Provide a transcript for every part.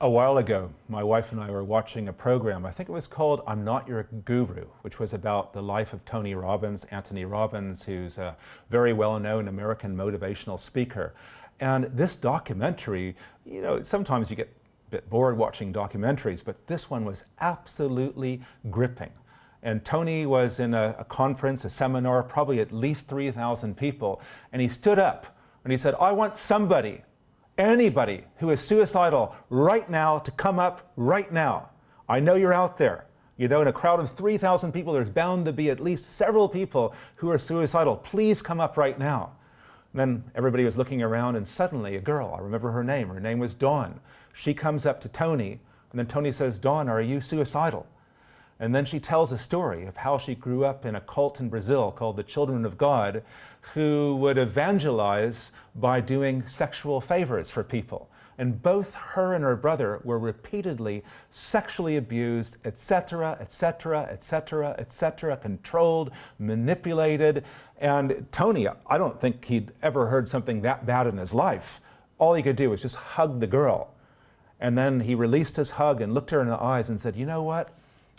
A while ago, my wife and I were watching a program, I think it was called I'm Not Your Guru, which was about the life of Tony Robbins, Anthony Robbins, who's a very well-known American motivational speaker. And this documentary, sometimes you get a bit bored watching documentaries, but this one was absolutely gripping. And Tony was in a conference, a seminar, probably at least 3,000 people, and he stood up and he said, I want anybody who is suicidal right now to come up right now. I know you're out there. In a crowd of 3,000 people, there's bound to be at least several people who are suicidal. Please come up right now. And then everybody was looking around, and suddenly a girl, I remember her name was Dawn. She comes up to Tony, and then Tony says, Dawn, are you suicidal? And then she tells a story of how she grew up in a cult in Brazil called the Children of God, who would evangelize by doing sexual favors for people. And both her and her brother were repeatedly sexually abused, etc., etc., etc., etc., controlled, manipulated. And Tony, I don't think he'd ever heard something that bad in his life. All he could do was just hug the girl. And then he released his hug and looked her in the eyes and said, you know what?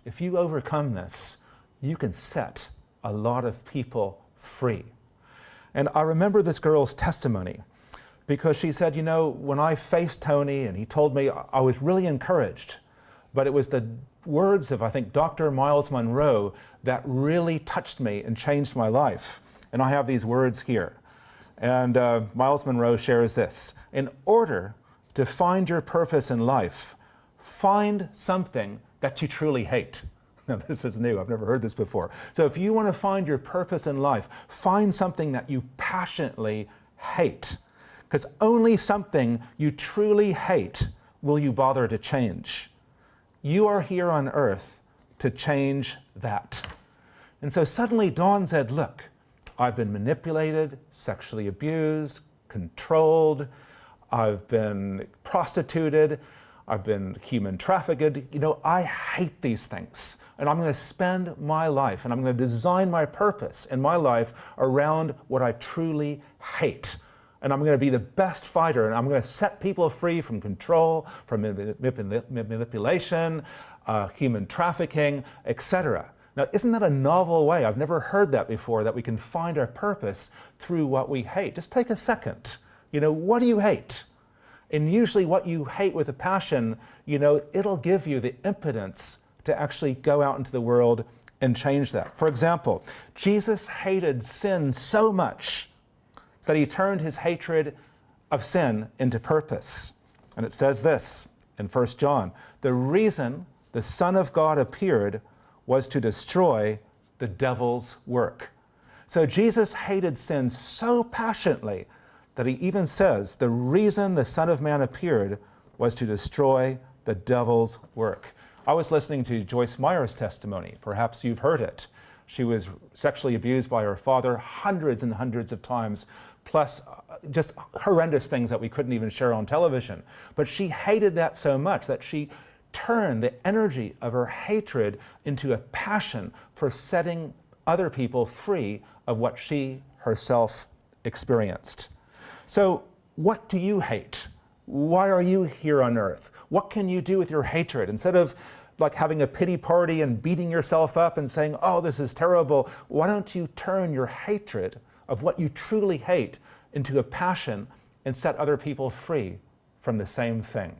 If you overcome this, you can set a lot of people free. And I remember this girl's testimony because she said, when I faced Tony and he told me, I was really encouraged. But it was the words of, I think, Dr. Miles Monroe that really touched me and changed my life. And I have these words here. And Miles Monroe shares this: in order to find your purpose in life, find something that you truly hate. Now, this is new. I've never heard this before. So if you want to find your purpose in life, find something that you passionately hate. Because only something you truly hate will you bother to change. You are here on earth to change that. And so suddenly Dawn said, look, I've been manipulated, sexually abused, controlled, I've been prostituted, I've been human trafficked. I hate these things. And I'm going to spend my life and I'm going to design my purpose in my life around what I truly hate. And I'm going to be the best fighter, and I'm going to set people free from control, from manipulation, human trafficking, etc. Now, isn't that a novel way? I've never heard that before, that we can find our purpose through what we hate. Just take a second. What do you hate? And usually what you hate with a passion, it'll give you the impotence to actually go out into the world and change that. For example, Jesus hated sin so much that he turned his hatred of sin into purpose. And it says this in 1 John, the reason the Son of God appeared was to destroy the devil's work. So Jesus hated sin so passionately that he even says the reason the Son of Man appeared was to destroy the devil's work. I was listening to Joyce Meyer's testimony. Perhaps you've heard it. She was sexually abused by her father hundreds and hundreds of times, plus just horrendous things that we couldn't even share on television. But she hated that so much that she turned the energy of her hatred into a passion for setting other people free of what she herself experienced. So what do you hate? Why are you here on earth? What can you do with your hatred? Instead of like having a pity party and beating yourself up and saying, oh, this is terrible, why don't you turn your hatred of what you truly hate into a passion and set other people free from the same thing?